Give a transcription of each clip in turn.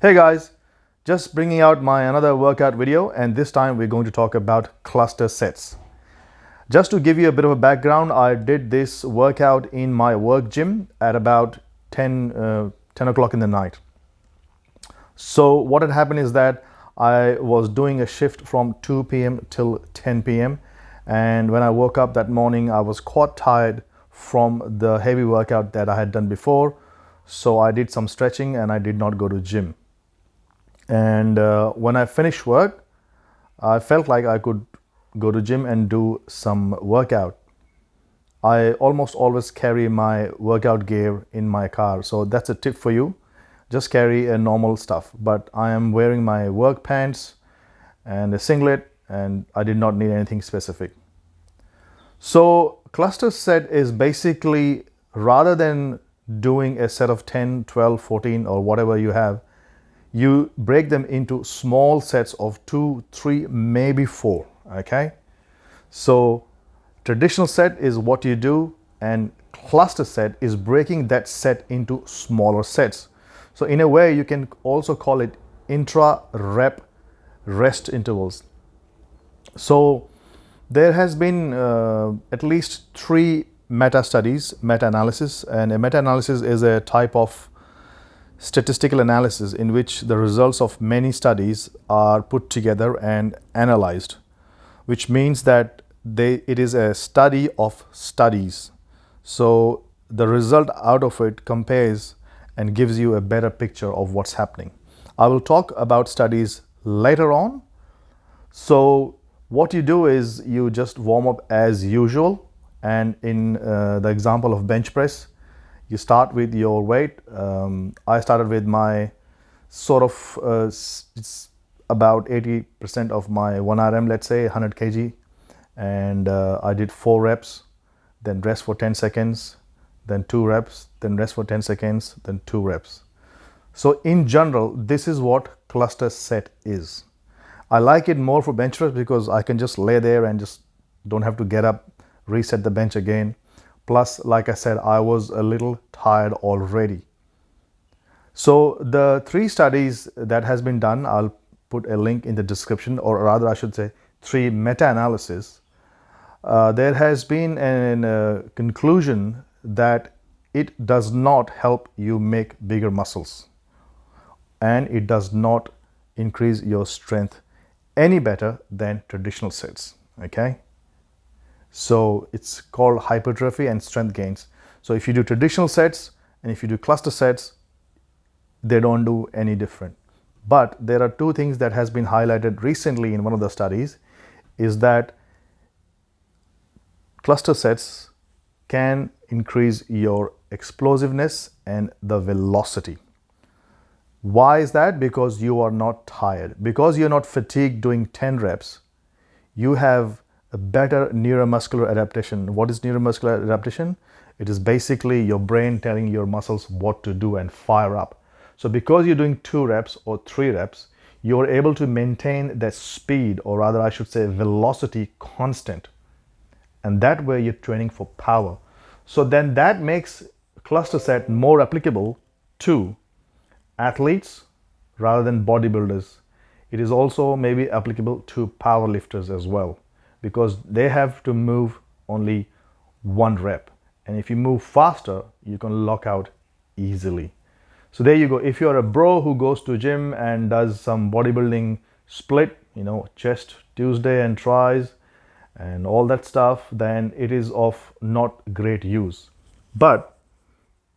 Hey guys, just bringing out my another workout video, and this time we're going to talk about cluster sets. Just to give you a bit of a background, I did this workout in my work gym at about 10 o'clock in the night. So what had happened is that I was doing a shift from 2 p.m. till 10 p.m. and when I woke up that morning, I was quite tired from the heavy workout that I had done before. So I did some stretching and I did not go to gym. And when I finished work, I felt like I could go to gym and do some workout. I almost always carry my workout gear in my car, so that's a tip for you. Just carry a normal stuff. But I am wearing my work pants and a singlet, and I did not need anything specific. So cluster set is basically, rather than doing a set of 10, 12, 14 or whatever you have, you break them into small sets of 2, 3, maybe 4. Okay, so traditional set is what you do, and cluster set is breaking that set into smaller sets. So in a way, you can also call it intra rep rest intervals. So there has been at least 3 meta-analysis, and a meta-analysis is a type of statistical analysis in which the results of many studies are put together and analyzed, which means that it is a study of studies. So the result out of it compares and gives you a better picture of what's happening. I will talk about studies later on. So what you do is you just warm up as usual, and in the example of bench press, you start with your weight. I started with my sort of it's about 80% of my 1 RM, let's say 100 kg, and I did 4 reps, then rest for 10 seconds, then 2 reps, then rest for 10 seconds, then 2 reps. So in general, this is what cluster set is. I like it more for bench press because I can just lay there and just don't have to get up, reset the bench again. Plus, like I said, I was a little tired already. So the 3 studies that has been done, I'll put a link in the description, or rather I should say 3 meta-analysis. There has been a conclusion that it does not help you make bigger muscles, and it does not increase your strength any better than traditional sets. Okay. So it's called hypertrophy and strength gains. So if you do traditional sets and if you do cluster sets, they don't do any different. But there are 2 things that has been highlighted recently in one of the studies, is that cluster sets can increase your explosiveness and the velocity. Why is that? Because you are not tired. Because you're not fatigued doing 10 reps, you have a better neuromuscular adaptation. What is neuromuscular adaptation? It is basically your brain telling your muscles what to do and fire up. So because you're doing 2 reps or 3 reps, you're able to maintain that speed, or rather I should say velocity, constant. And that way you're training for power. So then that makes cluster set more applicable to athletes rather than bodybuilders. It is also maybe applicable to power lifters as well, because they have to move only 1 rep. And if you move faster, you can lock out easily. So there you go. If you're a bro who goes to gym and does some bodybuilding split, chest Tuesday and tries and all that stuff, then it is of not great use. But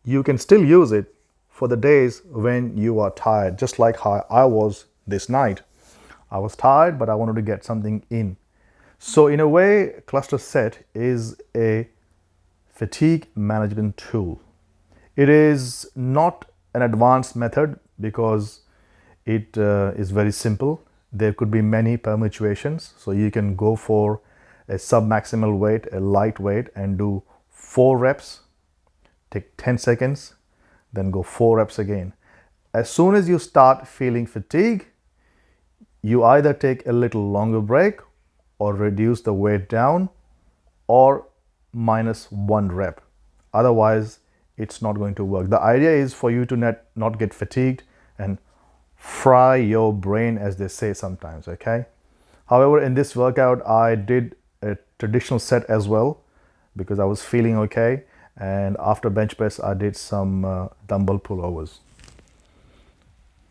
you can still use it for the days when you are tired, just like how I was this night. I was tired, but I wanted to get something in. So in a way, cluster set is a fatigue management tool. It is not an advanced method because it is very simple. There could be many permutations. So you can go for a sub-maximal weight, a light weight, and do 4 reps, take 10 seconds, then go 4 reps again. As soon as you start feeling fatigue, you either take a little longer break or reduce the weight down, or minus 1 rep. Otherwise, it's not going to work. The idea is for you to not get fatigued and fry your brain, as they say sometimes, okay? However, in this workout, I did a traditional set as well because I was feeling okay. And after bench press, I did some dumbbell pullovers.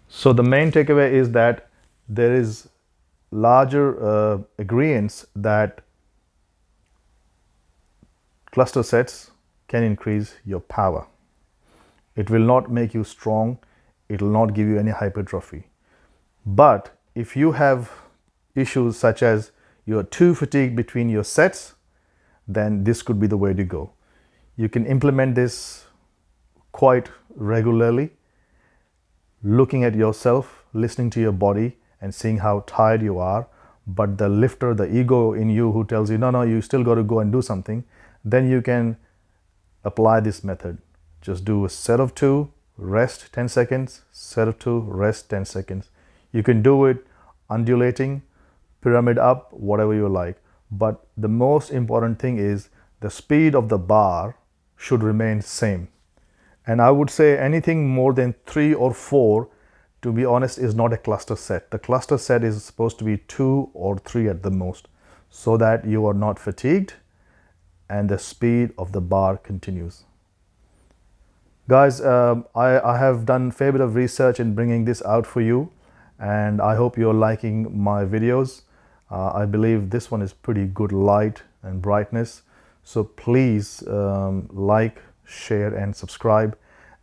So the main takeaway is that there is larger agreements that cluster sets can increase your power. It will not make you strong. It will not give you any hypertrophy. But if you have issues such as you're too fatigued between your sets, then this could be the way to go. You can implement this quite regularly, looking at yourself, listening to your body, and seeing how tired you are. But the lifter, the ego in you who tells you, no, no, you still got to go and do something, then you can apply this method. Just do a set of 2, rest 10 seconds, set of 2, rest 10 seconds. You can do it undulating, pyramid up, whatever you like. But the most important thing is the speed of the bar should remain same. And I would say anything more than 3 or 4, to be honest, is not a cluster set. The cluster set is supposed to be 2 or 3 at the most, so that you are not fatigued and the speed of the bar continues. Guys, I have done a fair bit of research in bringing this out for you, and I hope you're liking my videos. I believe this one is pretty good light and brightness. So please like, share and subscribe,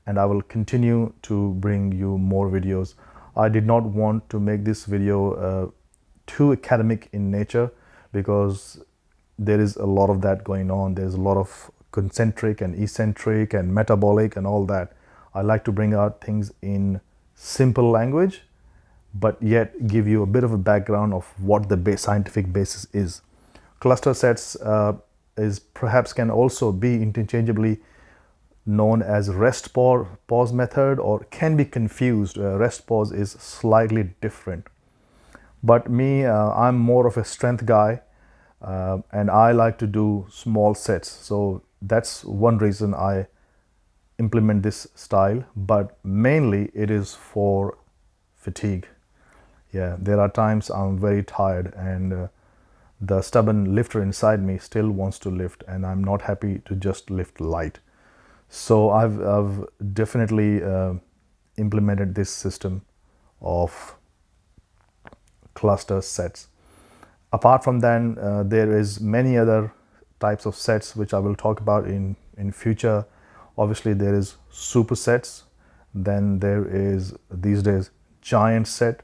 and I will continue to bring you more videos. I did not want to make this video too academic in nature because there is a lot of that going on. There's a lot of concentric and eccentric and metabolic and all that. I like to bring out things in simple language, but yet give you a bit of a background of what the scientific basis is. Cluster sets is perhaps can also be interchangeably known as rest pause method, or can be confused. Rest pause is slightly different. But me, I'm more of a strength guy, and I like to do small sets. So that's one reason I implement this style, but mainly it is for fatigue. Yeah, there are times I'm very tired and the stubborn lifter inside me still wants to lift, and I'm not happy to just lift light. So I've definitely implemented this system of cluster sets. Apart from that, there is many other types of sets which I will talk about in future. Obviously there is supersets, then there is these days giant set,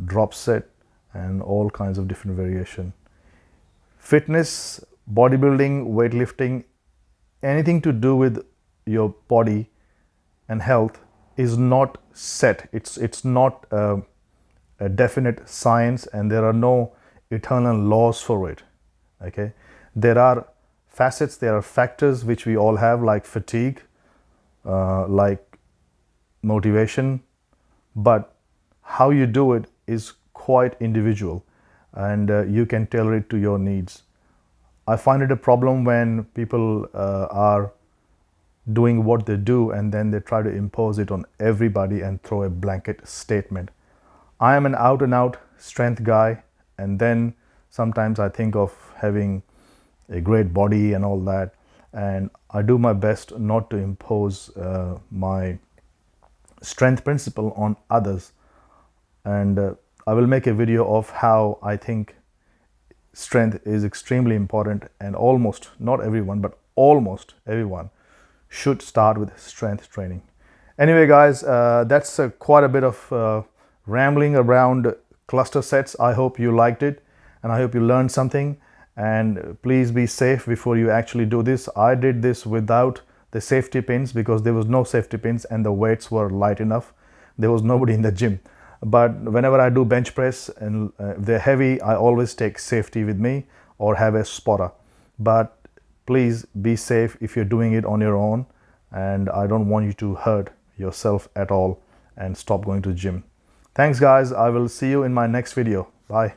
drop set, and all kinds of different variation. Fitness, bodybuilding, weightlifting, anything to do with your body and health is not set. It's not a definite science, and there are no eternal laws for it. Okay, there are facets, there are factors which we all have, like fatigue, like motivation, but how you do it is quite individual, and you can tailor it to your needs. I find it a problem when people are doing what they do and then they try to impose it on everybody and throw a blanket statement. I am an out and out strength guy, and then sometimes I think of having a great body and all that, and I do my best not to impose my strength principle on others. And I will make a video of how I think strength is extremely important, and almost not everyone, but almost everyone should start with strength training. Anyway guys, that's quite a bit of rambling around cluster sets. I hope you liked it, and I hope you learned something. And please be safe before you actually do this. I did this without the safety pins because there was no safety pins and the weights were light enough. There was nobody in the gym. But whenever I do bench press and if they're heavy, I always take safety with me or have a spotter. But please be safe if you're doing it on your own, and I don't want you to hurt yourself at all and stop going to the gym. Thanks guys, I will see you in my next video. Bye.